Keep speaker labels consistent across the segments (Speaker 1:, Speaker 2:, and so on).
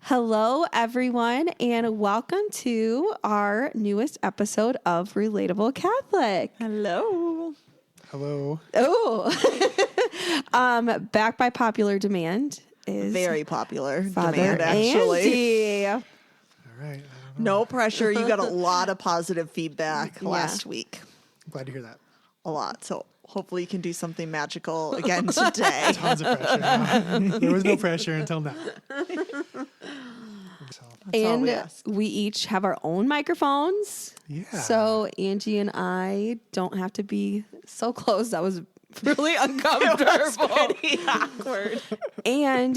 Speaker 1: Hello, everyone, and welcome to our newest episode of Relatable Catholic.
Speaker 2: Hello.
Speaker 3: Hello.
Speaker 1: Oh, back by popular demand is
Speaker 2: Very popular
Speaker 1: Father
Speaker 2: demand, actually.
Speaker 1: Andy.
Speaker 3: All right. I don't know.
Speaker 2: No pressure. You got a lot of positive feedback last week.
Speaker 3: Glad to hear that.
Speaker 2: A lot. So hopefully you can do something magical again today.
Speaker 3: Tons of pressure. There was no pressure until now. So,
Speaker 2: That's all we
Speaker 1: And
Speaker 2: ask.
Speaker 1: we each have our own microphones.
Speaker 3: yeah.
Speaker 1: So Angie and I don't have to be so close. That was really uncomfortable.
Speaker 2: Pretty awkward.
Speaker 1: And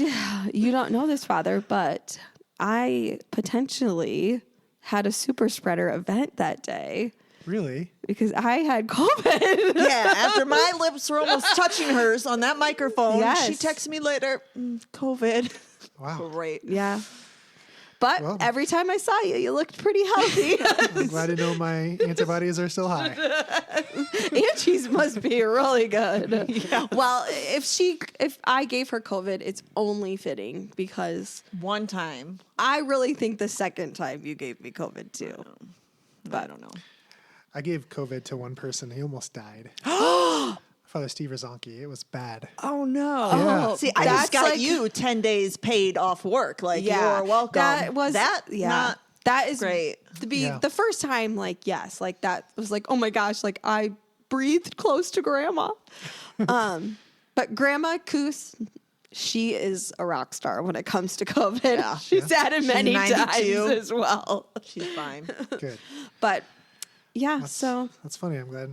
Speaker 1: you don't know this, Father, but I potentially had a super spreader event that day
Speaker 3: Really?
Speaker 1: because I had COVID.
Speaker 2: Yeah, after my lips were almost touching hers on that microphone,
Speaker 1: Yes.
Speaker 2: she texted me later, COVID.
Speaker 3: Wow.
Speaker 2: Great.
Speaker 1: Yeah. But
Speaker 3: Well.
Speaker 1: every time I saw you, you looked pretty healthy.
Speaker 3: I'm glad to know my antibodies are still high.
Speaker 1: Angie's must be really good. Yeah. Well, if I gave her COVID, it's only fitting because
Speaker 2: One time.
Speaker 1: I really think the second time you gave me COVID too.
Speaker 2: But I don't know.
Speaker 3: I gave COVID to one person. He almost died. Father Steve Rizonki. It was bad.
Speaker 2: Oh no!
Speaker 3: Yeah.
Speaker 2: See, I
Speaker 1: That's
Speaker 2: just got
Speaker 1: like-
Speaker 2: you 10 days paid off work. Like you're welcome.
Speaker 1: That was
Speaker 2: not
Speaker 1: that is
Speaker 2: great.
Speaker 1: To be
Speaker 3: Yeah.
Speaker 1: the first time, like yes, like that was like oh my gosh, like I breathed close to Grandma. But Grandma Coos, she is a rock star when it comes to COVID.
Speaker 2: Yeah.
Speaker 1: She's had it many
Speaker 2: 92.
Speaker 1: times as well.
Speaker 2: She's fine.
Speaker 3: Good.
Speaker 1: But yeah, so
Speaker 3: That's funny. I'm glad.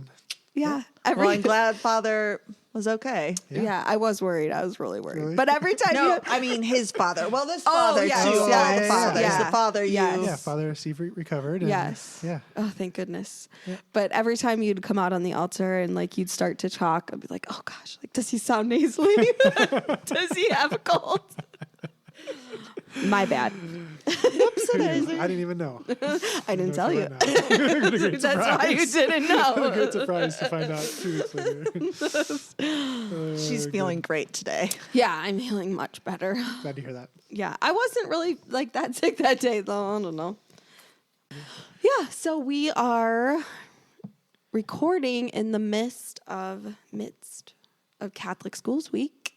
Speaker 1: yeah,
Speaker 2: Well, I'm glad Father was okay.
Speaker 1: yeah, I was worried. I was really worried.
Speaker 3: Really?
Speaker 1: But every time
Speaker 2: No,
Speaker 1: you
Speaker 2: I mean his father. Well, this
Speaker 1: Oh,
Speaker 2: father
Speaker 1: yes,
Speaker 2: too.
Speaker 1: yes,
Speaker 2: All
Speaker 3: yeah,
Speaker 2: the fathers.
Speaker 1: yeah.
Speaker 2: The father you.
Speaker 1: Yes.
Speaker 3: Yeah, Father Steve recovered. And,
Speaker 1: Yes.
Speaker 3: Yeah.
Speaker 1: Oh, thank goodness. But every time you'd come out on the altar and like you'd start to talk, I'd be like, oh gosh, like does he sound nasally? Does he have a cold? My bad.
Speaker 3: I didn't even know.
Speaker 1: I didn't tell you.
Speaker 3: That's
Speaker 1: That's why you didn't know.
Speaker 3: Good surprise to find out 2 weeks later.
Speaker 2: She's feeling great today.
Speaker 1: Yeah, I'm feeling much better.
Speaker 3: Glad to hear that.
Speaker 1: Yeah, I wasn't really like that sick that day though. I don't know. Yeah, so we are recording in the midst of Catholic Schools Week,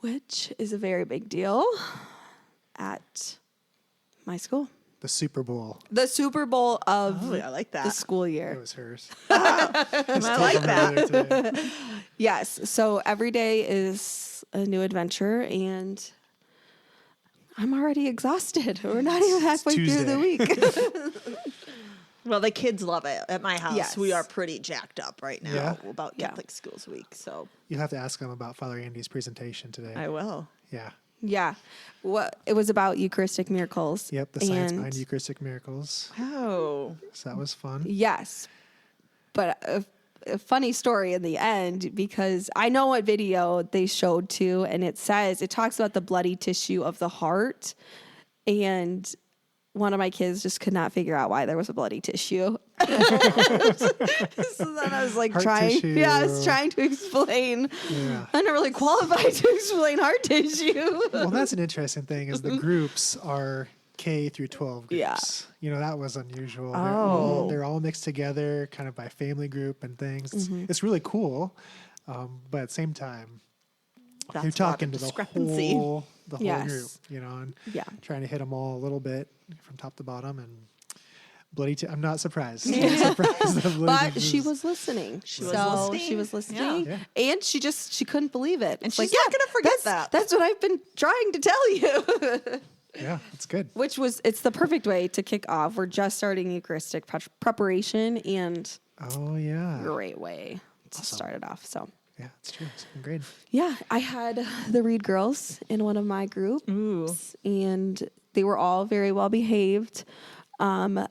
Speaker 1: which is a very big deal at my school.
Speaker 3: The Super Bowl.
Speaker 1: The Super Bowl of
Speaker 2: Oh, I like
Speaker 1: the
Speaker 2: that.
Speaker 1: school
Speaker 3: It
Speaker 1: year.
Speaker 3: was hers.
Speaker 2: I like that.
Speaker 1: Yes, so every day is a new adventure and I'm already exhausted. We're not even halfway through the week.
Speaker 2: Well, the kids love it. At my house,
Speaker 1: Yes.
Speaker 2: we are pretty jacked up right now
Speaker 3: Yeah?
Speaker 2: about
Speaker 1: Yeah.
Speaker 2: Catholic Schools Week. So
Speaker 3: You'll have to ask them about Father Andy's presentation today.
Speaker 2: I will.
Speaker 3: Yeah.
Speaker 1: Yeah. What it was about Eucharistic miracles.
Speaker 3: Yep. The science
Speaker 1: and
Speaker 3: behind Eucharistic miracles.
Speaker 2: Oh,
Speaker 3: So that was fun.
Speaker 1: yes. But a funny story in the end because I know what video they showed too, and it talks about the bloody tissue of the heart, and one of my kids just could not figure out why there was a bloody tissue. So then I was like
Speaker 3: Heart
Speaker 1: trying
Speaker 3: tissue.
Speaker 1: to explain.
Speaker 3: Yeah.
Speaker 1: I'm not really qualified to explain heart tissue.
Speaker 3: Well, that's an interesting thing is the groups are K through 12 groups.
Speaker 1: Yeah.
Speaker 3: You know, that was unusual.
Speaker 2: Oh.
Speaker 3: They're all mixed together kind of by family group and things. It's really cool. But at the same time,
Speaker 2: that's
Speaker 3: you're
Speaker 2: a lot
Speaker 3: talking
Speaker 2: of
Speaker 3: to the
Speaker 2: discrepancy.
Speaker 3: whole
Speaker 1: Yes.
Speaker 3: group, you know, and
Speaker 1: Yeah.
Speaker 3: trying to hit them all a little bit from top to bottom and I'm not surprised. I'm surprised that bloody
Speaker 1: But
Speaker 3: tissue
Speaker 1: she
Speaker 3: is-
Speaker 1: was listening.
Speaker 2: She was
Speaker 1: So
Speaker 2: listening.
Speaker 1: She was listening.
Speaker 3: Yeah.
Speaker 1: And she couldn't believe it.
Speaker 2: And
Speaker 1: It's
Speaker 2: she's not gonna forget that.
Speaker 1: That's what I've been trying to tell you.
Speaker 3: Yeah, it's good.
Speaker 1: It's the perfect way to kick off. We're just starting Eucharistic preparation and
Speaker 3: Oh, yeah.
Speaker 1: great way to start it off. So
Speaker 3: Yeah, it's true. It's been great.
Speaker 1: yeah, I had the Reed girls in one of my groups, and they were all very well behaved. Eliana,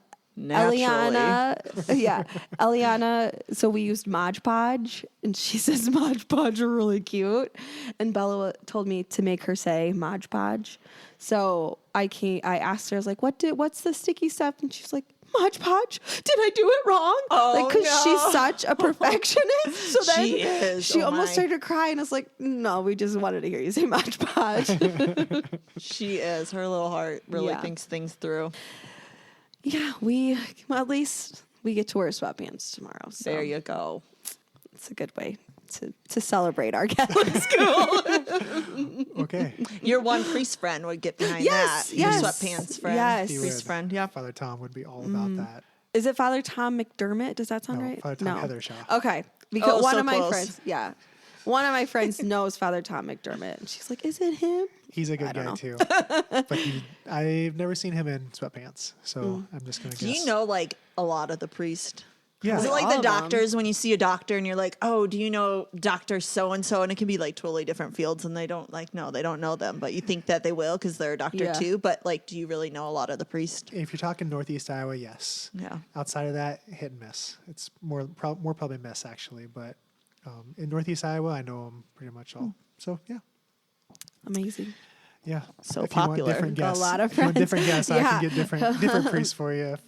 Speaker 1: Eliana. So we used Mod Podge, and she says Mod Podge are really cute. And Bella told me to make her say Mod Podge. So I asked her, I was like, what's the sticky stuff? And she's like, Modge Podge, did I do it wrong?
Speaker 2: Oh,
Speaker 1: Because
Speaker 2: no.
Speaker 1: she's such a perfectionist. So then
Speaker 2: She is.
Speaker 1: she
Speaker 2: Oh,
Speaker 1: almost
Speaker 2: my.
Speaker 1: started crying. I was like, no, we just wanted to hear you say Modge Podge.
Speaker 2: She is. Her little heart really
Speaker 1: Yeah.
Speaker 2: thinks things through.
Speaker 1: Yeah, at least we get to wear sweatpants tomorrow. So
Speaker 2: There you go.
Speaker 1: it's a good way to celebrate our Catholic school.
Speaker 3: Okay.
Speaker 2: Your one priest friend would get behind
Speaker 1: Yes,
Speaker 2: that. Your
Speaker 1: yes.
Speaker 2: sweatpants friend.
Speaker 1: Yes.
Speaker 3: He
Speaker 2: Priest
Speaker 3: would.
Speaker 2: friend. Yeah.
Speaker 3: Father Tom would be all about that.
Speaker 1: Is it Father Tom McDermott? Does that sound
Speaker 3: No,
Speaker 1: right?
Speaker 3: Father Tom Heathershaw.
Speaker 1: Okay, because
Speaker 2: Oh,
Speaker 1: one
Speaker 2: so
Speaker 1: of my
Speaker 2: close.
Speaker 1: friends, one of my friends knows Father Tom McDermott, and she's like, "Is it him?"
Speaker 3: He's a
Speaker 1: I
Speaker 3: good
Speaker 1: don't
Speaker 3: guy
Speaker 1: know.
Speaker 3: too. But I've never seen him in sweatpants, so I'm just gonna guess.
Speaker 2: Do you know like a lot of the priest?
Speaker 3: Yeah.
Speaker 2: Is it
Speaker 1: All
Speaker 2: like
Speaker 1: of
Speaker 2: the
Speaker 1: 'em.
Speaker 2: doctors when you see a doctor and you're like, oh, do you know Dr. So-and-so? And it can be like totally different fields and they don't know them, but you think that they will because they're a doctor
Speaker 1: Yeah.
Speaker 2: too. But like, do you really know a lot of the priest?
Speaker 3: If you're talking Northeast Iowa, yes.
Speaker 2: Yeah.
Speaker 3: Outside of that, hit and miss. It's more probably miss actually, but in Northeast Iowa, I know them pretty much all. So yeah,
Speaker 1: Amazing.
Speaker 3: yeah.
Speaker 2: So
Speaker 3: If you want
Speaker 2: popular.
Speaker 3: different
Speaker 1: Got a
Speaker 3: guests,
Speaker 1: lot of
Speaker 3: if you want
Speaker 1: friends.
Speaker 3: different guests, I
Speaker 1: Yeah.
Speaker 3: can get different priests for you. If,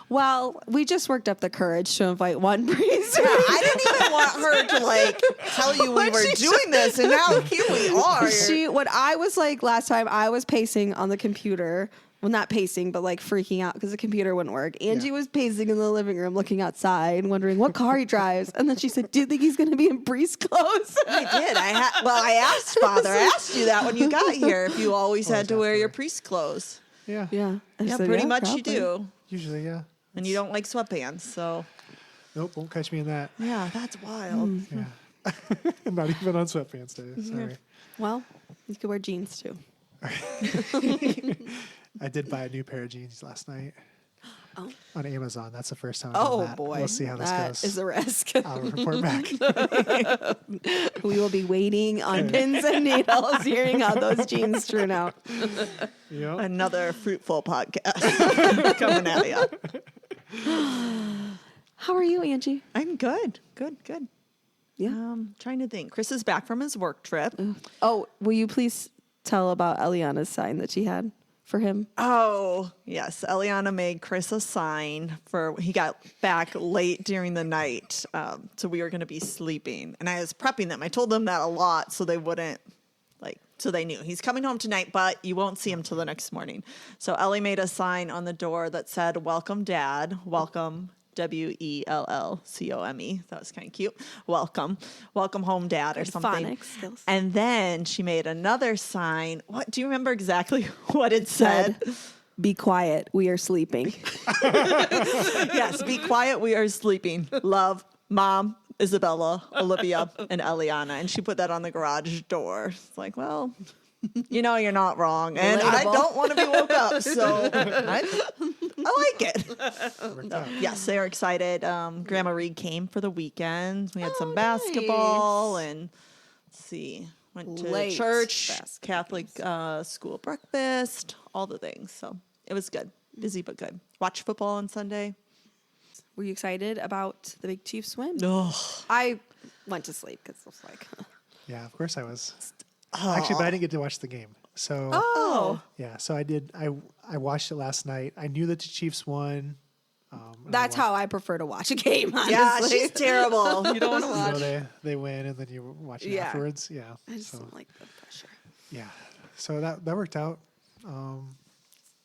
Speaker 1: Well, we just worked up the courage to invite one priest.
Speaker 2: I didn't even want her to like tell you we
Speaker 1: When
Speaker 2: were
Speaker 1: she
Speaker 2: doing this, and now here we are.
Speaker 1: When I was like last time, I was pacing on the computer. Well, not pacing, but like freaking out because the computer wouldn't work. Angie
Speaker 3: Yeah.
Speaker 1: was pacing in the living room, looking outside, wondering what car he drives. And then she said, "Do you think he's going to be in priest clothes?"
Speaker 2: I did. I asked Father. I asked you that when you got here. If you always had to
Speaker 3: Always
Speaker 2: wear
Speaker 3: after.
Speaker 2: your priest clothes.
Speaker 3: yeah,
Speaker 1: Yeah, I
Speaker 2: Yeah,
Speaker 1: said,
Speaker 2: pretty much
Speaker 1: probably.
Speaker 2: you do.
Speaker 3: usually, yeah.
Speaker 2: And you don't like sweatpants, so
Speaker 3: Nope, won't catch me in that.
Speaker 2: yeah, that's wild.
Speaker 3: Yeah, not even on sweatpants day. Sorry.
Speaker 1: Well, you could wear jeans too.
Speaker 3: I did buy a new pair of jeans last night
Speaker 1: Oh.
Speaker 3: on Amazon. That's the first time I've done
Speaker 1: Oh
Speaker 3: that.
Speaker 1: boy,
Speaker 3: We'll see how this
Speaker 1: that
Speaker 3: goes.
Speaker 1: is a risk.
Speaker 3: I'll report back.
Speaker 1: We will be waiting on pins and needles, hearing how those jeans turn out.
Speaker 3: Yep.
Speaker 2: Another fruitful podcast coming at you.
Speaker 1: How are you, Angie?
Speaker 2: I'm good. Good.
Speaker 1: Yeah.
Speaker 2: Trying to think. Chris is back from his work trip.
Speaker 1: Oh, will you please tell about Eliana's sign that she had for him?
Speaker 2: Oh, yes. Eliana made Chris a sign he got back late during the night. So we were going to be sleeping. And I was prepping them. I told them that a lot so they wouldn't, so they knew he's coming home tonight, but you won't see him till the next morning. So Ellie made a sign on the door that said, "Welcome, Dad. Welcome, WELLCOME." That was kind of cute. Welcome home, Dad, or
Speaker 1: Good
Speaker 2: something.
Speaker 1: phonics skills.
Speaker 2: And then she made another sign. What do you remember exactly what it said?
Speaker 1: Be quiet. We are sleeping.
Speaker 2: Yes, be quiet. We are sleeping. Love, Mom, Isabella, Olivia, and Eliana. And she put that on the garage door. It's like, well, you're not wrong. And I
Speaker 1: Relatable.
Speaker 2: don't want to be woke up. So I like it.
Speaker 3: Worked out.
Speaker 2: Yes, they are excited. Grandma Reed came for the weekend. We had
Speaker 1: Oh,
Speaker 2: some basketball and let's see, went to
Speaker 1: Late
Speaker 2: church,
Speaker 1: basketball
Speaker 2: Catholic school breakfast, all the things. So it was good. Busy but good. Watch football on Sunday.
Speaker 1: Were you excited about the Big Chiefs win?
Speaker 2: Oh,
Speaker 1: I went to sleep because I was like,
Speaker 3: Yeah, of course I was. Actually, but I didn't get to watch the game. So
Speaker 1: oh,
Speaker 3: yeah, so I did. I watched it last night. I knew that the Chiefs won. And I
Speaker 1: that's
Speaker 3: watched-
Speaker 1: how I prefer to watch a game. Honestly.
Speaker 2: yeah, she's terrible. You don't want to
Speaker 3: You
Speaker 2: watch.
Speaker 3: know, they win and then you watch it
Speaker 1: Yeah.
Speaker 3: afterwards. Yeah.
Speaker 1: I just
Speaker 3: So
Speaker 1: don't like the pressure.
Speaker 3: yeah, so that worked out.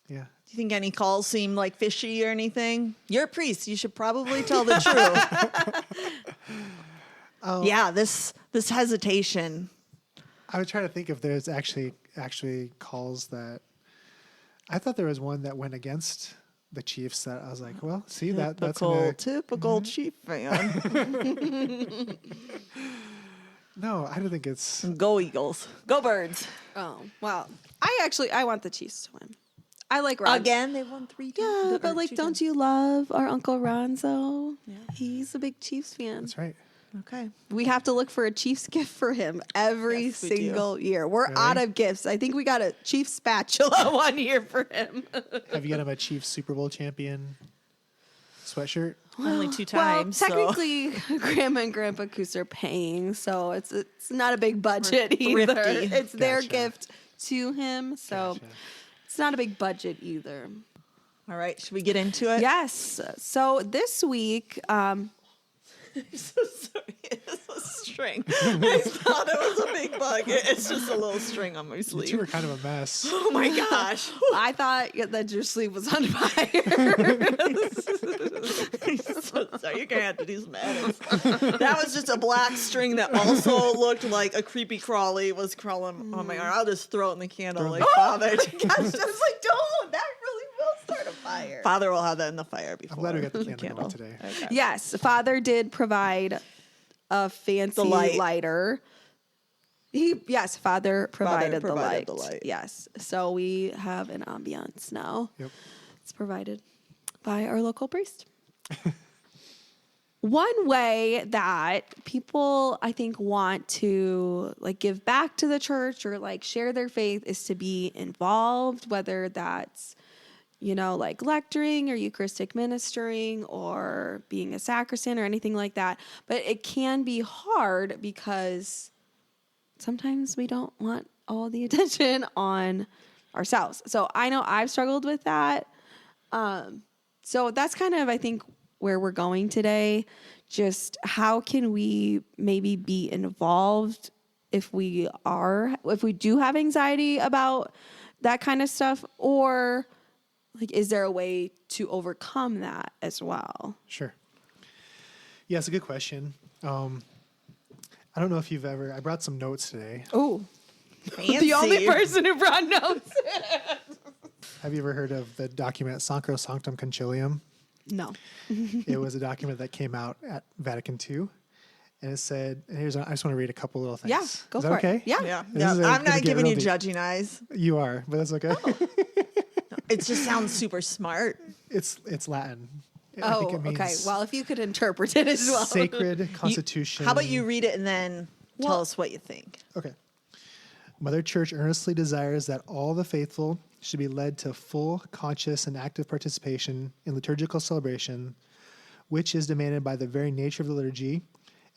Speaker 3: Yeah.
Speaker 2: Do you think any calls seem like fishy or anything? You're a priest. You should probably tell the truth. Yeah, this hesitation.
Speaker 3: I was trying to think if there's actually calls that. I thought there was one that went against the Chiefs that I was like, well, see that's gonna,
Speaker 2: Typical Chief fan.
Speaker 3: no, I don't think it's.
Speaker 2: Go Eagles. Go Birds.
Speaker 1: Oh well, I want the Chiefs to win. I like Ron.
Speaker 2: Again, they won 3 times.
Speaker 1: Yeah, but like, don't you love our Uncle Ronzo? Yeah. He's a big Chiefs fan.
Speaker 3: That's right.
Speaker 2: Okay.
Speaker 1: We have to look for a Chiefs gift for him every
Speaker 2: Yes, we do.
Speaker 1: single year. We're
Speaker 3: Really?
Speaker 1: out of gifts. I think we got a Chiefs spatula one year for him.
Speaker 3: Have you got him a Chiefs Super Bowl champion sweatshirt?
Speaker 2: Only 2 times.
Speaker 1: Well, technically, Grandma and Grandpa Coos are paying, so it's not a big budget
Speaker 2: We're
Speaker 1: either.
Speaker 2: thrifty.
Speaker 1: It's their
Speaker 3: Gotcha.
Speaker 1: gift to him, so
Speaker 3: Gotcha.
Speaker 1: it's not a big budget either.
Speaker 2: All right, should we get into it?
Speaker 1: Yes. So this week,
Speaker 2: So sorry, it's a string. I thought it was a big bug. It's just a little string on my
Speaker 3: You two
Speaker 2: sleeve.
Speaker 3: were kind of a mess.
Speaker 2: Oh my gosh.
Speaker 1: I thought that your sleeve was on fire.
Speaker 2: So sorry, you're gonna have to do some edits. That was just a black string that also looked like a creepy crawly was crawling on my arm. I'll just throw it in the candle like Father.
Speaker 1: Gosh, I was like, don't. That really will start a fire.
Speaker 2: Father will have that in the fire before.
Speaker 3: I'm glad we got the candle going today.
Speaker 2: Okay.
Speaker 1: Yes, Father did provide a fancy
Speaker 2: light.
Speaker 1: lighter. Father provided,
Speaker 2: provided
Speaker 1: the
Speaker 2: the
Speaker 1: light.
Speaker 2: light.
Speaker 1: Yes. So we have an ambiance now.
Speaker 3: Yep.
Speaker 1: It's provided by our local priest. One way that people, I think, want to like give back to the church or like share their faith is to be involved, whether that's, like lecturing or Eucharistic ministering or being a sacristan or anything like that. But it can be hard because sometimes we don't want all the attention on ourselves. So I know I've struggled with that. So that's kind of, I think, where we're going today. Just how can we maybe be involved if we do have anxiety about that kind of stuff, or like, is there a way to overcome that as well?
Speaker 3: Sure. Yeah, it's a good question. I don't know if you've ever, I brought some notes today.
Speaker 1: Oh,
Speaker 2: Fancy.
Speaker 1: the only person who brought notes.
Speaker 3: Have you ever heard of the document Sacro Sanctum Concilium?
Speaker 1: No.
Speaker 3: It was a document that came out at Vatican II. And it said, and I just want to read a couple little things.
Speaker 1: Yeah, go
Speaker 3: Is that
Speaker 1: for
Speaker 3: okay?
Speaker 1: it. Yeah.
Speaker 2: Yeah.
Speaker 3: This
Speaker 2: Yeah.
Speaker 3: is
Speaker 2: I'm
Speaker 3: gonna
Speaker 2: not
Speaker 3: get
Speaker 2: giving
Speaker 3: real
Speaker 2: you
Speaker 3: deep.
Speaker 2: judging eyes.
Speaker 3: You are, but that's okay.
Speaker 2: It just sounds super smart.
Speaker 3: It's Latin. I
Speaker 1: Oh,
Speaker 3: think it means
Speaker 1: okay. Well, if you could interpret it as well.
Speaker 3: Sacred Constitution.
Speaker 2: How about you read it and then tell
Speaker 1: Well-
Speaker 2: us what you think?
Speaker 3: Okay. Mother Church earnestly desires that all the faithful should be led to full, conscious, and active participation in liturgical celebration, which is demanded by the very nature of the liturgy,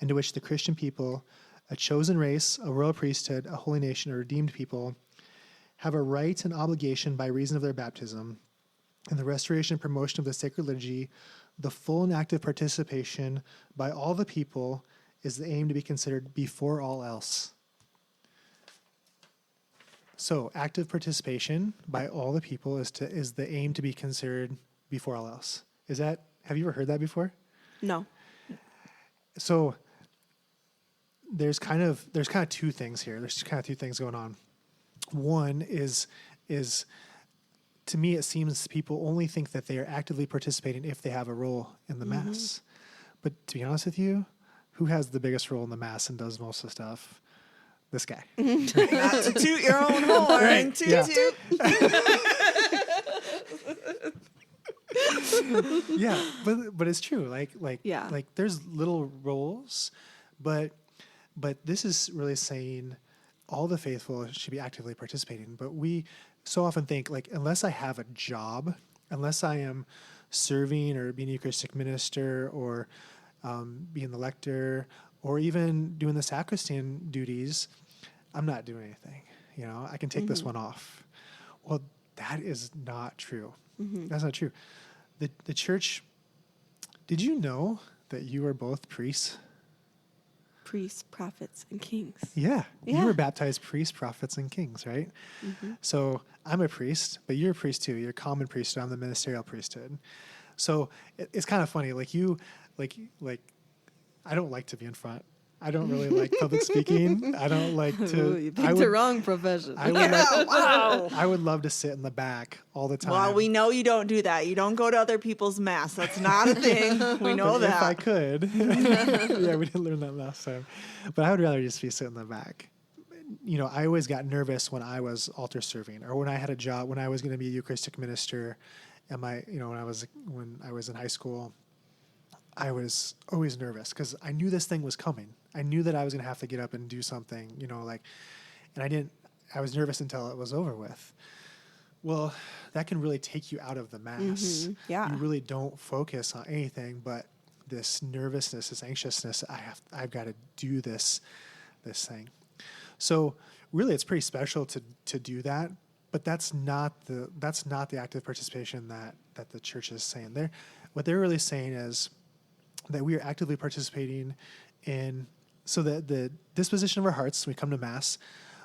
Speaker 3: and to which the Christian people, a chosen race, a royal priesthood, a holy nation, a redeemed people, have a right and obligation by reason of their baptism, and the restoration and promotion of the sacred liturgy, the full and active participation by all the people is the aim to be considered before all else. So, active participation by all the people is the aim to be considered before all else. Have you ever heard that before?
Speaker 1: No.
Speaker 3: So, there's kind of two things here. There's kind of two things going on. One is to me, it seems people only think that they are actively participating if they have a role in the Mass. But to be honest with you, who has the biggest role in the Mass and does most of the stuff? This guy.
Speaker 2: Not to toot your own horn.
Speaker 3: Right,
Speaker 2: Toot,
Speaker 3: yeah.
Speaker 2: toot.
Speaker 3: Yeah, but it's true.
Speaker 1: Yeah.
Speaker 3: Like there's little roles, but this is really saying all the faithful should be actively participating. But we so often think like unless I have a job, unless I am serving or being a Eucharistic minister or being the lector or even doing the sacristan duties, I'm not doing anything. I can take this one off. Well, that is not true. That's not true. The church, did you know that you are both priests?
Speaker 1: Priests, prophets, and kings.
Speaker 3: Yeah.
Speaker 1: Yeah.
Speaker 3: You were baptized priests, prophets, and kings, right? So I'm a priest, but you're a priest too. You're a common priesthood. I'm the ministerial priesthood. So it's kind of funny. Like I don't like to be in front. I don't really like public speaking. I don't like to.
Speaker 1: You
Speaker 3: I
Speaker 1: picked
Speaker 3: would,
Speaker 1: the wrong profession.
Speaker 3: I would like,
Speaker 2: Wow.
Speaker 3: I would love to sit in the back all the time.
Speaker 2: Well, we know you don't do that. You don't go to other people's mass. That's not a thing. We know
Speaker 3: But
Speaker 2: that.
Speaker 3: if I could, yeah, we didn't learn that last time. But I would rather just be sitting in the back. I always got nervous when I was altar serving, or when I had a job, when I was going to be a Eucharistic minister, and when I was in high school, I was always nervous because I knew this thing was coming. I knew that I was going to have to get up and do something, and I was nervous until it was over with. Well, that can really take you out of the Mass.
Speaker 1: Yeah.
Speaker 3: You really don't focus on anything but this nervousness, this anxiousness. I've got to do this thing. So really it's pretty special to do that. but that's not the active participation that the church is saying. What they're really saying is that we are actively participating in, so that the disposition of our hearts when we come to Mass,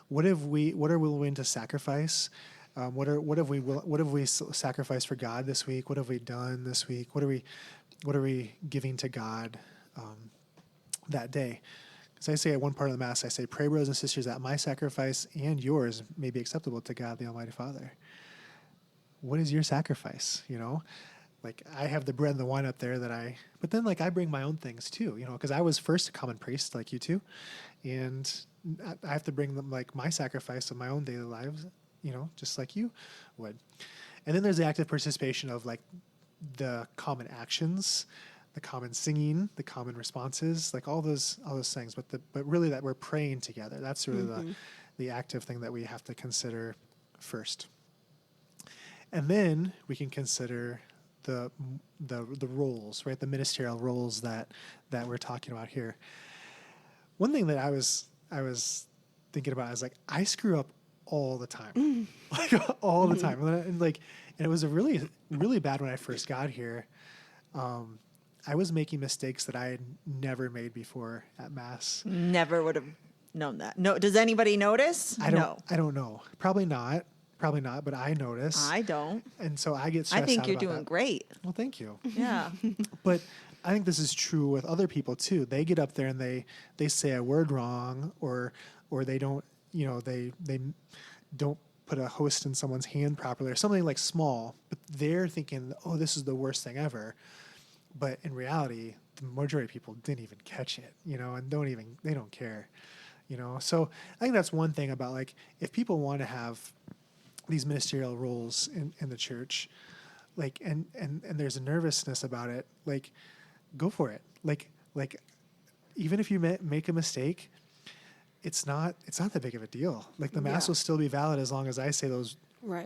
Speaker 3: what are we willing to sacrifice? What have we sacrificed for God this week? What have we done this week? What are we giving to God that day? Because I say at one part of the Mass, I say, pray, brothers and sisters, that my sacrifice and yours may be acceptable to God, the Almighty Father. What is your sacrifice? Like I have the bread and the wine up there but then like I bring my own things too, because I was first a common priest like you two, and I have to bring them like my sacrifice of my own daily lives, just like you would. And then there's the active participation of like the common actions, the common singing, the common responses, like all those things. But really that we're praying together. That's really the active thing that we have to consider first. And then we can consider the roles, right? The ministerial roles that we're talking about here. One thing that I was thinking about is like I screw up all the time, like all the time, and it was a really really bad when I first got here. I was making mistakes that I had never made before at Mass.
Speaker 2: Never would have known that. No, does anybody notice?
Speaker 3: I don't know. Probably not, but I notice.
Speaker 2: I don't.
Speaker 3: And so I get stressed out.
Speaker 2: I think you're
Speaker 3: about
Speaker 2: doing
Speaker 3: that.
Speaker 2: great.
Speaker 3: Well, thank you.
Speaker 2: Yeah.
Speaker 3: But I think this is true with other people too. They get up there and they say a word wrong, or they don't, they don't put a host in someone's hand properly or something like small, but they're thinking, oh, this is the worst thing ever. But in reality, the majority of people didn't even catch it, and they don't care, So I think that's one thing about like, if people want to have these ministerial roles in the church, like, and there's a nervousness about it, like, go for it. Like even if you make a mistake, it's not that big of a deal. Like the Mass will still be valid as long as I say those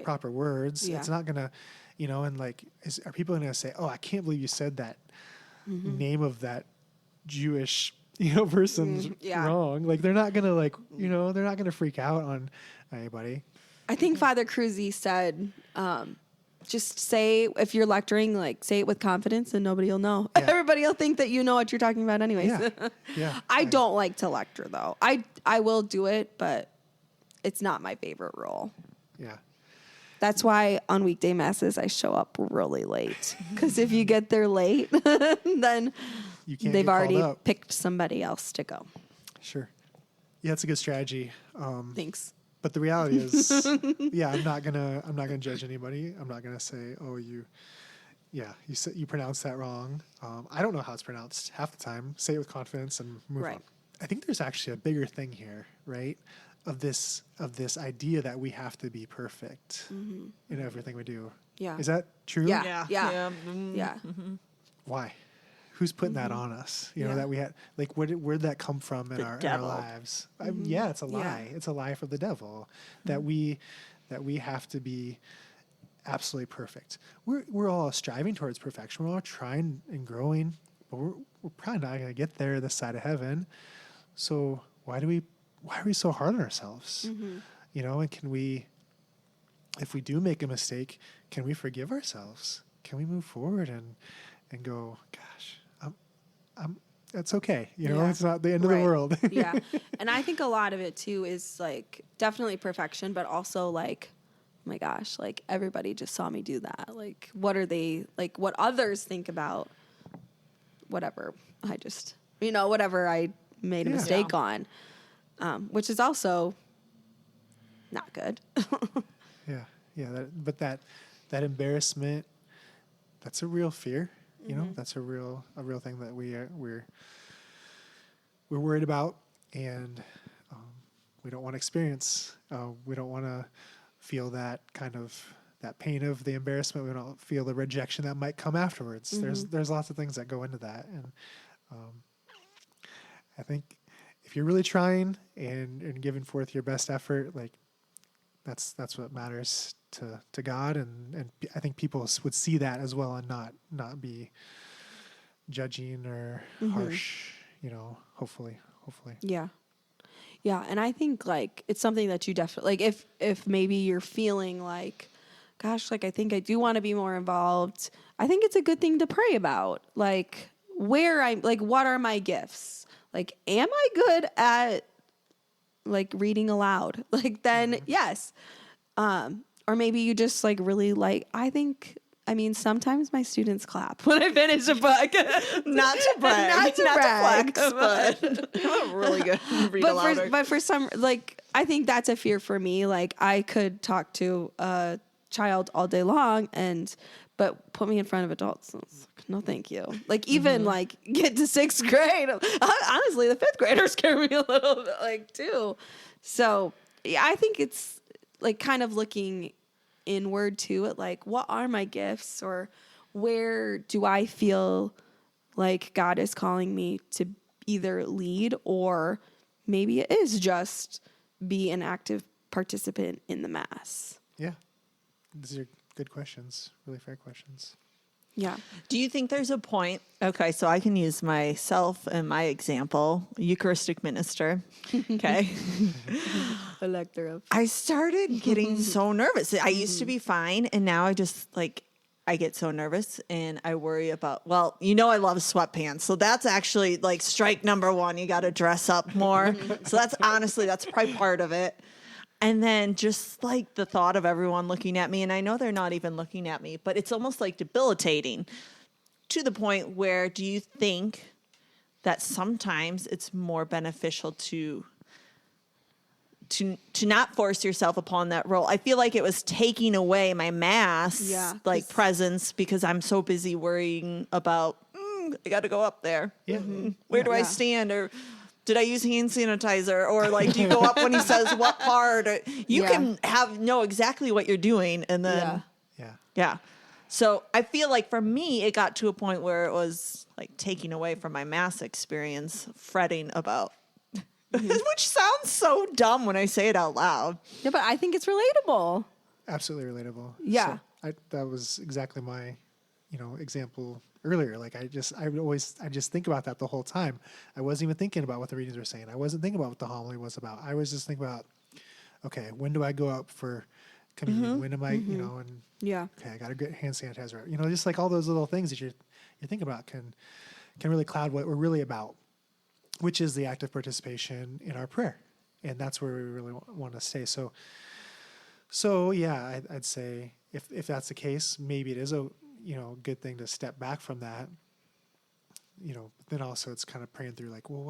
Speaker 3: proper words.
Speaker 1: Yeah.
Speaker 3: It's not gonna, and like, are people gonna say, oh, I can't believe you said that name of that Jewish, person's wrong. Like they're not gonna they're not gonna freak out on anybody.
Speaker 1: I think Father Cruzy said, just say, if you're lecturing, like say it with confidence and nobody will know.
Speaker 3: Yeah.
Speaker 1: Everybody will think that you know what you're talking about anyways.
Speaker 3: Yeah.
Speaker 1: I don't like to lecture though. I will do it, but it's not my favorite role.
Speaker 3: Yeah.
Speaker 1: That's why on weekday masses I show up really late. Because if you get there late, then
Speaker 3: You can't
Speaker 1: they've
Speaker 3: get called
Speaker 1: already
Speaker 3: up.
Speaker 1: picked somebody else to go.
Speaker 3: Sure. Yeah, it's a good strategy.
Speaker 1: Thanks.
Speaker 3: But the reality is, I'm not gonna judge anybody. I'm not gonna say, oh, you pronounced that wrong. I don't know how it's pronounced half the time. Say it with confidence and move
Speaker 1: Right.
Speaker 3: on. I think there's actually a bigger thing here, right? Of this idea that we have to be perfect in everything we do.
Speaker 1: Yeah.
Speaker 3: Is that true?
Speaker 1: Yeah. Yeah.
Speaker 3: Why? Who's putting that on us?
Speaker 1: Yeah.
Speaker 3: That we had, like, where'd that come from in our
Speaker 2: devil.
Speaker 3: lives? Yeah, it's a lie. It's a lie from the devil that we have to be absolutely perfect. We're all striving towards perfection. We're all trying and growing, but we're probably not going to get there this side of heaven. So why are we so hard on ourselves? And can we, if we do make a mistake, can we forgive ourselves? Can we move forward and go, gosh, it's okay. It's not the end of the world.
Speaker 1: Yeah. And I think a lot of it too is like definitely perfection, but also like, oh my gosh, like everybody just saw me do that. Like, what are they, like what others think about whatever whatever I made a mistake on, which is also not good.
Speaker 3: Yeah. That embarrassment, that's a real fear. That's a real thing that we're worried about, and we don't want to experience. We don't want to feel that kind of that pain of the embarrassment. We don't feel the rejection that might come afterwards. There's lots of things that go into that, and I think if you're really trying and giving forth your best effort, like that's what matters to God, and I think people would see that as well and not be judging or harsh, hopefully.
Speaker 1: Yeah. Yeah, and I think like it's something that you definitely like if maybe you're feeling like, gosh, like I think I do want to be more involved. I think it's a good thing to pray about. Like where I'm like what are my gifts? Like am I good at like reading aloud? Like then yes. Or maybe you just like really like I mean, sometimes my students clap when I finish a book.
Speaker 2: Not to brag,
Speaker 1: Not to brag,
Speaker 2: flex, but I'm really good read aloud.
Speaker 1: but for some, like, I think that's a fear for me. Like, I could talk to a child all day long, but put me in front of adults. It's like, no, thank you. Like, even like get to 6th grade. Honestly, the 5th graders scare me a little bit, like, too. So, yeah, I think it's like kind of looking inward too at like what are my gifts or where do I feel like God is calling me to either lead or maybe it is just be an active participant in the mass.
Speaker 3: Yeah. These are good questions, really fair questions.
Speaker 1: Yeah.
Speaker 2: Do you think there's a point? Okay, so I can use myself and my example, Eucharistic minister. Okay.
Speaker 1: Elector of.
Speaker 2: I started getting so nervous. I used to be fine, and now I just like I get so nervous and I worry about, well, I love sweatpants. So that's actually like strike number 1. You got to dress up more. So that's probably part of it. And then just like the thought of everyone looking at me, and I know they're not even looking at me, but it's almost like debilitating to the point where do you think that sometimes it's more beneficial to not force yourself upon that role? I feel like it was taking away my mass like presence because I'm so busy worrying about, I got to go up there.
Speaker 3: Yeah.
Speaker 2: Where do I stand? Or did I use hand sanitizer? Or like, do you go up when he says what part? Or, you can know exactly what you're doing. And then, yeah. So I feel like for me, it got to a point where it was like taking away from my mass experience, fretting about, which sounds so dumb when I say it out loud.
Speaker 1: Yeah, but I think it's relatable.
Speaker 3: Absolutely relatable.
Speaker 1: Yeah.
Speaker 3: So that was exactly my, example earlier. Like I just think about that the whole time. I wasn't even thinking about what the readings were saying. I wasn't thinking about what the homily was about. I was just thinking about, okay, when do I go up for communion? When am I, and okay, I got to get hand sanitizer. Just like all those little things that you're thinking about can really cloud what we're really about, which is the active participation in our prayer. And that's where we really want to stay. So yeah, I'd say if that's the case, maybe it is a, good thing to step back from that, but then also it's kind of praying through like, well,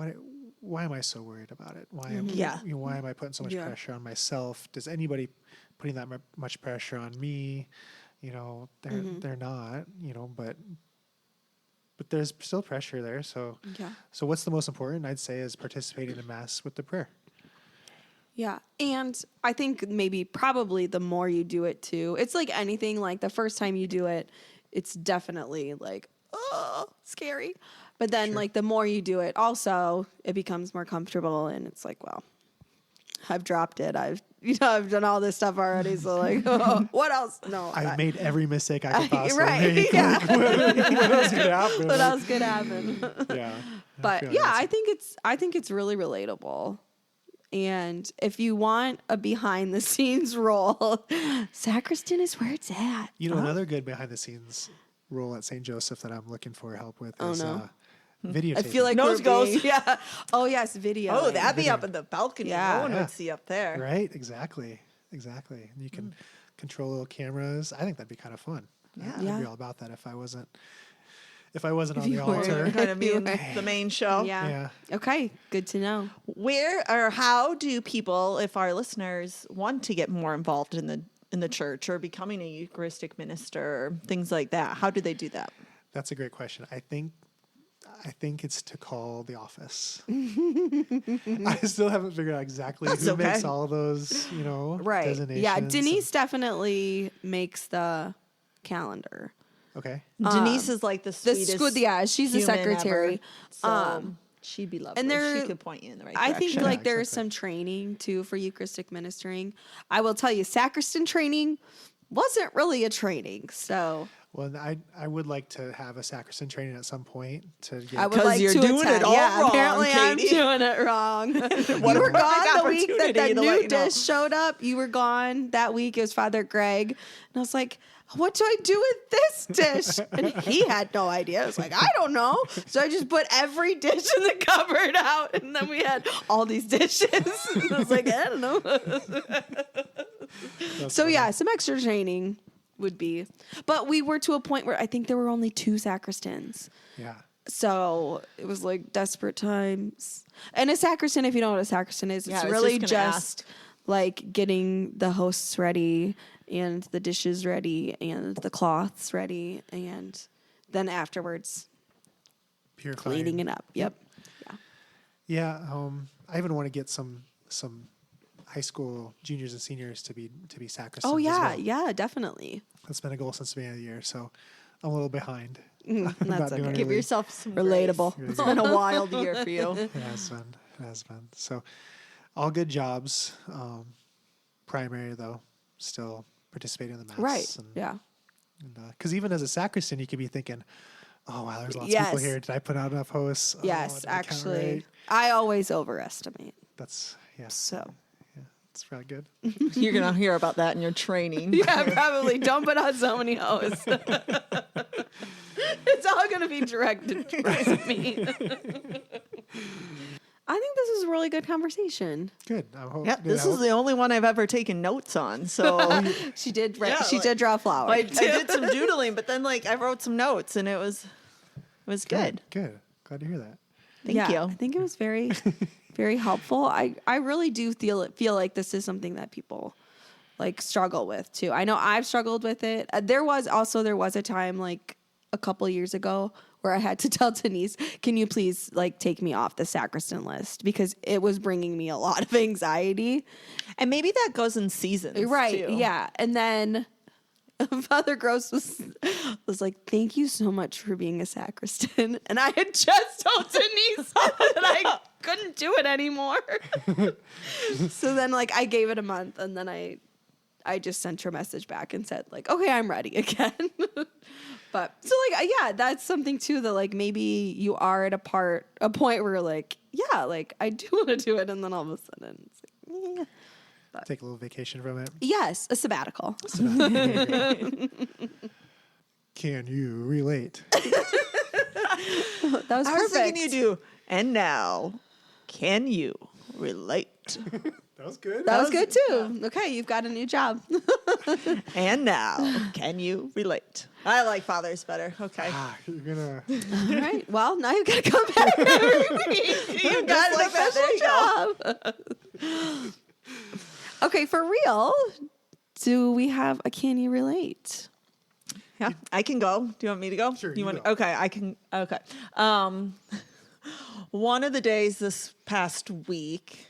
Speaker 3: why am I so worried about it? Why am I putting so much pressure on myself? Does anybody putting that much pressure on me? They're not, but there's still pressure there. So what's the most important? I'd say is participating in mass with the prayer.
Speaker 1: Yeah. And I think probably the more you do it too, it's like anything, like the first time you do it, it's definitely like, oh, scary. But then like the more you do it also, it becomes more comfortable and it's like, well, I've dropped it. I've done all this stuff already. So like, what else? No.
Speaker 3: I've made every mistake I could possibly
Speaker 1: right,
Speaker 3: make.
Speaker 1: yeah.
Speaker 3: What else could happen?
Speaker 1: What else could happen?
Speaker 3: Yeah.
Speaker 1: But I think it's really relatable. And if you want a behind the scenes role, sacristan is where it's at.
Speaker 3: Another good behind the scenes role at St. Joseph that I'm looking for help with is videotaping.
Speaker 1: I feel like
Speaker 2: Nose goes.
Speaker 1: Yeah. Oh yes, video.
Speaker 2: Oh, that'd be up in the balcony.
Speaker 1: Yeah.
Speaker 2: No one would see up there.
Speaker 3: Right. Exactly. You can control little cameras. I think that'd be kind of fun.
Speaker 1: Yeah.
Speaker 3: I'd be all about that if I wasn't on the
Speaker 1: you were.
Speaker 3: altar.
Speaker 2: Kind of being the main show.
Speaker 1: Yeah. Okay. Good to know.
Speaker 2: Where or how do people, if our listeners want to get more involved in the church or becoming a Eucharistic minister or things like that, how do they do that?
Speaker 3: That's a great question. I think it's to call the office. I still haven't figured out exactly who makes all those,
Speaker 1: Right.
Speaker 3: designations.
Speaker 1: Yeah. Denise definitely makes the calendar.
Speaker 3: Okay.
Speaker 2: Denise is like the sweetest.
Speaker 1: She's the
Speaker 2: human
Speaker 1: secretary.
Speaker 2: ever. So she'd be lovely.
Speaker 1: and
Speaker 2: she could point you in the right
Speaker 1: I
Speaker 2: direction.
Speaker 1: think like there's
Speaker 3: exactly.
Speaker 1: some training too for Eucharistic ministering. I will tell you, sacristan training wasn't really a training. So
Speaker 3: Well, I would like to have a sacristan training at some point to get.
Speaker 1: I would
Speaker 2: 'Cause
Speaker 1: like
Speaker 2: you're
Speaker 1: to
Speaker 2: doing it
Speaker 1: attend.
Speaker 2: all
Speaker 1: Yeah,
Speaker 2: wrong,
Speaker 1: apparently I'm
Speaker 2: Katie.
Speaker 1: doing it wrong.
Speaker 2: What
Speaker 1: You
Speaker 2: a
Speaker 1: were gone
Speaker 2: perfect
Speaker 1: the week that the
Speaker 2: opportunity to
Speaker 1: new
Speaker 2: let you know.
Speaker 1: dish showed up. You were gone that week. It was Father Greg. And I was like, what do I do with this dish? And he had no idea. I was like, I don't know. So I just put every dish in the cupboard out. And then we had all these dishes. And I was like, I don't know.
Speaker 3: That's
Speaker 1: So
Speaker 3: funny.
Speaker 1: yeah, some extra training would be. But we were to a point where I think there were only 2 sacristans.
Speaker 3: Yeah.
Speaker 1: So it was like desperate times. And a sacristan, if you know what a sacristan is,
Speaker 2: Yeah,
Speaker 1: it's
Speaker 2: I was
Speaker 1: really
Speaker 2: just gonna
Speaker 1: just like getting the hosts ready and the dishes ready and the cloths ready. And then afterwards,
Speaker 3: Purifying.
Speaker 1: cleaning it up. Yep.
Speaker 3: Yeah. I even want to get some high school juniors and seniors to be sacristans.
Speaker 1: Oh,
Speaker 3: as
Speaker 1: yeah.
Speaker 3: well.
Speaker 1: Yeah, definitely.
Speaker 3: That's been a goal since the beginning of the year, so I'm a little behind.
Speaker 1: That's
Speaker 3: about doing
Speaker 1: okay.
Speaker 3: it.
Speaker 2: Give
Speaker 3: Really-
Speaker 2: yourself some
Speaker 1: Relatable.
Speaker 2: grace. It's been a wild year for you.
Speaker 3: It has been. It has been. So, all good jobs. Primary though, still participating in the mass.
Speaker 1: Right.
Speaker 3: And,
Speaker 1: Yeah.
Speaker 3: Because even as a sacristan, you could be thinking, "Oh wow, there's lots of
Speaker 1: Yes.
Speaker 3: people here. Did I put out enough hosts?" Oh,
Speaker 1: Yes,
Speaker 3: did I count
Speaker 1: actually.
Speaker 3: right?"
Speaker 1: I always overestimate.
Speaker 3: That's yeah.
Speaker 1: So.
Speaker 3: Yeah, it's really good.
Speaker 2: You're gonna hear about that in your training.
Speaker 1: Yeah, probably. Don't put out so many hosts. It's all going to be directed towards me. I think this is a really good conversation.
Speaker 3: Good. I hope.
Speaker 2: Yeah, this is the only one I've ever taken notes on. So
Speaker 1: She did.
Speaker 2: Yeah,
Speaker 1: she
Speaker 2: like-
Speaker 1: did draw a flower.
Speaker 2: I did some doodling, but then like I wrote some notes, and it was good.
Speaker 3: Good. Glad to hear that.
Speaker 2: Thank
Speaker 1: Yeah,
Speaker 2: you.
Speaker 1: I think it was very, very helpful. I really do feel like this is something that people like struggle with too. I know I've struggled with it. There was a time like a couple years ago where I had to tell Denise, "Can you please like take me off the sacristan list because it was bringing me a lot of anxiety."
Speaker 2: And maybe that goes in seasons,
Speaker 1: Right?
Speaker 2: too.
Speaker 1: Yeah, and then. Father Gross was like, "Thank you so much for being a sacristan," and I had just told Denise that I couldn't do it anymore. So then, like, I gave it a month, and then I just sent her a message back and said, like, "Okay, I'm ready again." But so, like, yeah, that's something too that, like, maybe you are at a point where you're like, yeah, like, I do want to do it, and then all of a sudden, it's like, yeah.
Speaker 3: Take a little vacation from it.
Speaker 1: Yes, a sabbatical.
Speaker 3: Can you relate?
Speaker 1: That was
Speaker 2: I was
Speaker 1: perfect.
Speaker 2: thinking you do. And now, can you relate?
Speaker 3: That was good.
Speaker 1: That was good too. Okay, you've got a new job.
Speaker 2: And now, can you relate? I like fathers better. Okay.
Speaker 3: You're gonna.
Speaker 1: All right. Well, now you've got to come back every week. You've got an
Speaker 2: like that.
Speaker 1: official
Speaker 2: There you
Speaker 1: job. Okay, for real. Do we have a Can You Relate?
Speaker 2: Yeah, I can go. Do you want me to go?
Speaker 3: Sure,
Speaker 2: You
Speaker 3: you
Speaker 2: want?
Speaker 3: go.
Speaker 2: Okay, I can. Okay. One of the days this past week,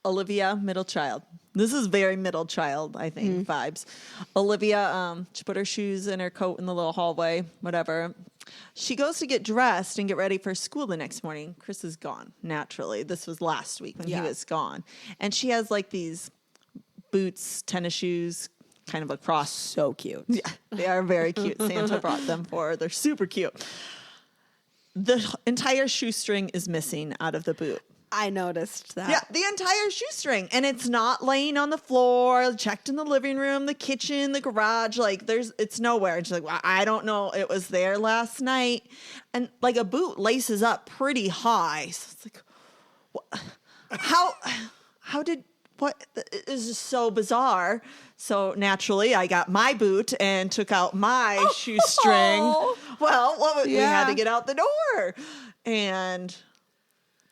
Speaker 2: Olivia, middle child. This is very middle child, I think, vibes. Olivia, she put her shoes and her coat in the little hallway, whatever. She goes to get dressed and get ready for school the next morning. Chris is gone, naturally. This was last week when
Speaker 1: Yeah.
Speaker 2: he was gone. And she has like these boots, tennis shoes, kind of across.
Speaker 1: So cute.
Speaker 2: Yeah, they are very cute. Santa brought them for her. They're super cute. The entire shoestring is missing out of the boot.
Speaker 1: I noticed that.
Speaker 2: Yeah, the entire shoestring. And it's not laying on the floor, checked in the living room, the kitchen, the garage. Like, it's nowhere. And she's like, well, I don't know. It was there last night. And like a boot laces up pretty high. So it's like, what? How did, what? It is just so bizarre. So naturally, I got my boot and took out my shoestring. Well, we had to
Speaker 1: Yeah.
Speaker 2: get out the door. And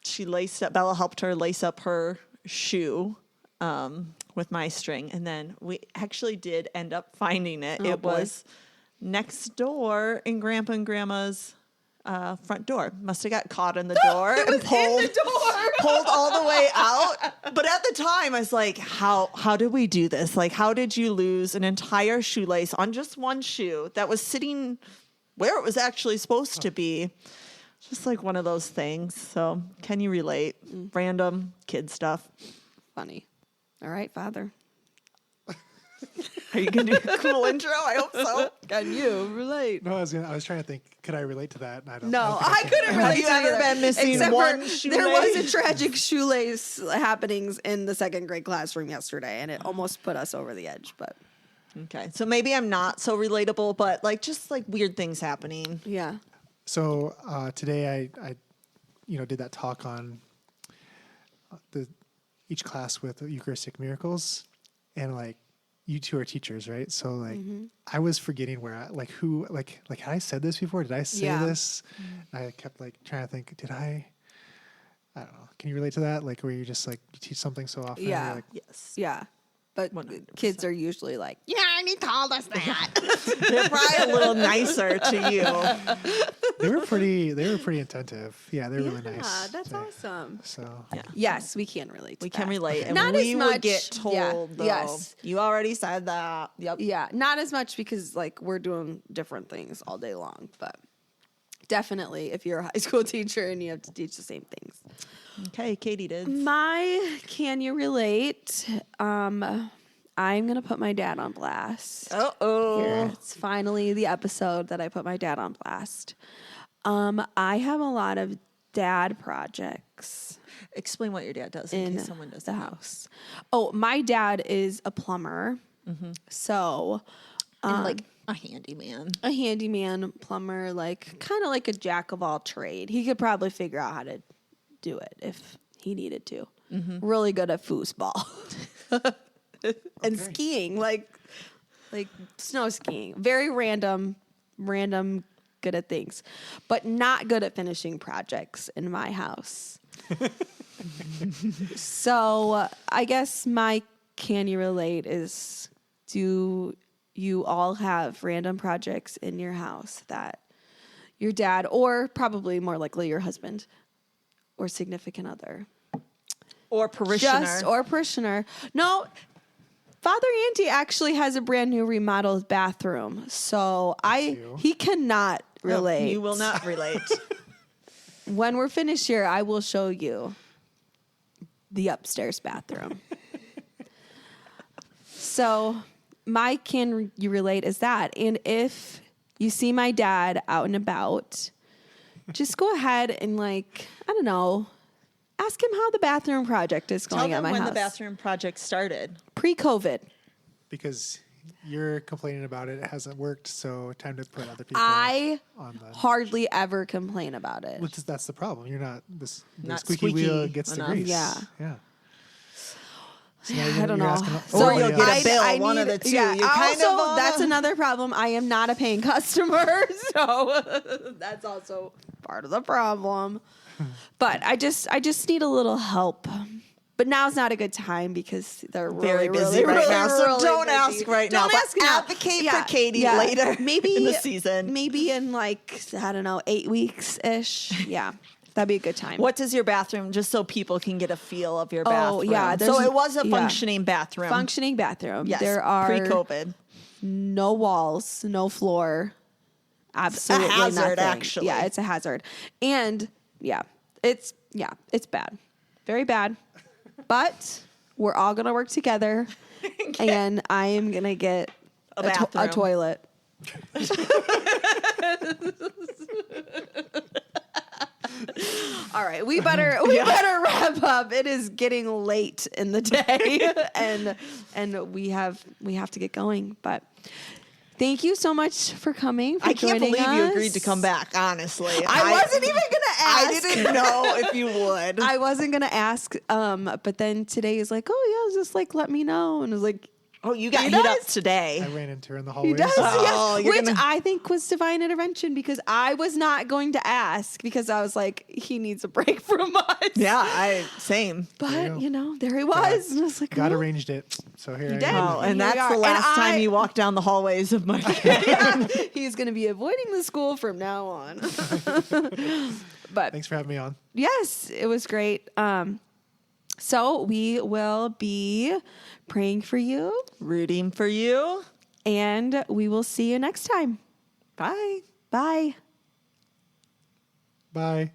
Speaker 2: she Bella helped her lace up her shoe with my string. And then we actually did end up finding it.
Speaker 1: Oh,
Speaker 2: It
Speaker 1: boy.
Speaker 2: was next door in Grandpa and Grandma's front door. Must have got caught in the door and pulled all the way out. But at the time, I was like, how did we do this? Like, how did you lose an entire shoelace on just one shoe that was sitting where it was actually supposed to be? Just like one of those things. So, can you relate? Random kid stuff.
Speaker 1: Funny. All right, Father.
Speaker 2: Are you gonna do a cool intro? I hope so.
Speaker 1: Can you relate?
Speaker 3: No, I was trying to think. Could I relate to that? And I don't.
Speaker 1: No,
Speaker 3: don't think
Speaker 1: I
Speaker 3: can.
Speaker 1: couldn't
Speaker 2: Have
Speaker 1: relate
Speaker 2: you
Speaker 1: to
Speaker 2: ever
Speaker 1: either.
Speaker 2: been missing
Speaker 1: Except
Speaker 2: one
Speaker 1: for there was a
Speaker 2: shoelace?
Speaker 1: tragic shoelace happenings in the second grade classroom yesterday, and it almost put us over the edge. But
Speaker 2: Okay, so maybe I'm not so relatable, but like just like weird things happening.
Speaker 1: yeah,
Speaker 3: So today I did that talk on each class with Eucharistic miracles, and like you two are teachers, right? So like I was forgetting who had I said this before? Did I say
Speaker 1: Yeah.
Speaker 3: this? I kept like trying to think. Did I don't know. Can you relate to that? Like where you just like you teach something so often. you're
Speaker 1: Yeah.
Speaker 3: like,
Speaker 2: Yes.
Speaker 1: yeah. But
Speaker 2: 100%.
Speaker 1: kids are usually like,
Speaker 2: Yeah, and he told us that. They're probably a little nicer to you.
Speaker 3: they were pretty attentive. Yeah, they're really nice.
Speaker 1: yeah, that's
Speaker 3: today.
Speaker 1: awesome.
Speaker 3: So
Speaker 2: Yeah.
Speaker 1: Yes, we can relate. To
Speaker 2: We
Speaker 1: that.
Speaker 2: can relate. And
Speaker 1: Not
Speaker 2: we
Speaker 1: as
Speaker 2: would
Speaker 1: much.
Speaker 2: get
Speaker 1: Yeah.
Speaker 2: told, though,
Speaker 1: Yes.
Speaker 2: you already said that. Yep.
Speaker 1: Yeah, not as much because like we're doing different things all day long, but definitely if you're a high school teacher and you have to teach the same things.
Speaker 2: Okay, Katie did.
Speaker 1: My can you relate? I'm gonna put my dad on blast.
Speaker 2: Uh-oh.
Speaker 1: Here, it's finally the episode that I put my dad on blast. I have a lot of dad projects
Speaker 2: Explain what your dad does in
Speaker 1: in
Speaker 2: case someone doesn't
Speaker 1: the
Speaker 2: know.
Speaker 1: house. Oh, my dad is a plumber. So
Speaker 2: And like a handyman.
Speaker 1: a handyman plumber, like kind of like a jack of all trade. He could probably figure out how to do it if he needed to. Really good at foosball and skiing, like snow skiing. Very random, good at things, but not good at finishing projects in my house. So I guess my can you relate is, do you all have random projects in your house that your dad, or probably more likely your husband or significant other,
Speaker 2: Or parishioner.
Speaker 1: or parishioner? No, Father Andy actually has a brand new remodeled bathroom, so
Speaker 3: you.
Speaker 1: he cannot
Speaker 2: No,
Speaker 1: relate.
Speaker 2: you will not relate.
Speaker 1: When we're finished here, I will show you the upstairs bathroom. So my can you relate is that. And if you see my dad out and about, just go ahead and like, I don't know, ask him how the bathroom project is
Speaker 2: Tell
Speaker 1: going at
Speaker 2: them
Speaker 1: my
Speaker 2: when
Speaker 1: house.
Speaker 2: the bathroom project started.
Speaker 1: Pre-COVID.
Speaker 3: because you're complaining about it, it hasn't worked, so time to put other people
Speaker 1: I
Speaker 3: on the.
Speaker 1: hardly ever complain about it.
Speaker 3: Which is, that's the problem. You're not the
Speaker 2: Not
Speaker 3: squeaky wheel
Speaker 2: squeaky
Speaker 3: gets the
Speaker 2: enough.
Speaker 3: grease.
Speaker 1: Yeah.
Speaker 3: Yeah. So now
Speaker 1: I don't know.
Speaker 2: Or you'll get a
Speaker 1: I-
Speaker 2: bill,
Speaker 1: I
Speaker 2: one of
Speaker 1: need-
Speaker 2: the two.
Speaker 1: Yeah,
Speaker 2: You're kind
Speaker 1: also,
Speaker 2: of
Speaker 1: that's another problem. I am not a paying customer, so that's also part of the problem. But I just need a little help. But now's not a good time because they're
Speaker 2: very
Speaker 1: really,
Speaker 2: busy
Speaker 1: really,
Speaker 2: right
Speaker 1: really,
Speaker 2: now. So
Speaker 1: really
Speaker 2: don't
Speaker 1: busy.
Speaker 2: ask right now.
Speaker 1: Don't
Speaker 2: but
Speaker 1: ask now.
Speaker 2: advocate for Katie later
Speaker 1: Maybe
Speaker 2: in the season.
Speaker 1: Maybe in like, I don't know, 8 weeks ish. Yeah, that'd be a good time.
Speaker 2: What does your bathroom, just so people can get a feel of your
Speaker 1: Oh,
Speaker 2: bathroom?
Speaker 1: yeah,
Speaker 2: So
Speaker 1: there's-
Speaker 2: it was a
Speaker 1: yeah.
Speaker 2: functioning bathroom.
Speaker 1: Functioning bathroom.
Speaker 2: Yes.
Speaker 1: There are
Speaker 2: pre-COVID.
Speaker 1: no walls, no floor. Absolutely
Speaker 2: hazard,
Speaker 1: nothing.
Speaker 2: actually.
Speaker 1: Yeah, it's a hazard. And it's bad. Very bad. But we're all going to work together and I am going to get
Speaker 2: A
Speaker 1: a
Speaker 2: bathroom.
Speaker 1: toilet. All right, we better wrap up. It is getting late in the day, and we have to get going. But thank you so much for coming. For
Speaker 2: I can't
Speaker 1: joining
Speaker 2: believe you
Speaker 1: us.
Speaker 2: agreed to come back, honestly.
Speaker 1: I wasn't even gonna ask.
Speaker 2: I didn't know if you would.
Speaker 1: I wasn't gonna ask. But then today is like, oh yeah, just like let me know, and it was like,
Speaker 2: Oh, you got
Speaker 1: He
Speaker 2: hit up
Speaker 1: does.
Speaker 2: today.
Speaker 3: I ran into her in the
Speaker 1: he
Speaker 3: hallways.
Speaker 1: does,
Speaker 2: Oh,
Speaker 1: yes.
Speaker 2: you're
Speaker 1: Which
Speaker 2: gonna-
Speaker 1: I think was divine intervention because I was not going to ask because I was like, he needs a break from us.
Speaker 2: Yeah, same.
Speaker 1: But
Speaker 3: There you go.
Speaker 1: there he was, and I was like,
Speaker 3: God
Speaker 1: oh.
Speaker 3: arranged it. So here I
Speaker 1: did.
Speaker 3: am.
Speaker 2: Oh, and
Speaker 1: Here we
Speaker 2: that's
Speaker 1: are.
Speaker 2: the
Speaker 1: And
Speaker 2: last time
Speaker 1: I-
Speaker 2: you walk down the hallways of my.
Speaker 1: He's going to be avoiding the school from now on. But
Speaker 3: Thanks for having me on.
Speaker 1: yes, it was great. So we will be praying for you,
Speaker 2: Rooting for you.
Speaker 1: and we will see you next time.
Speaker 2: Bye.
Speaker 1: Bye.
Speaker 3: Bye.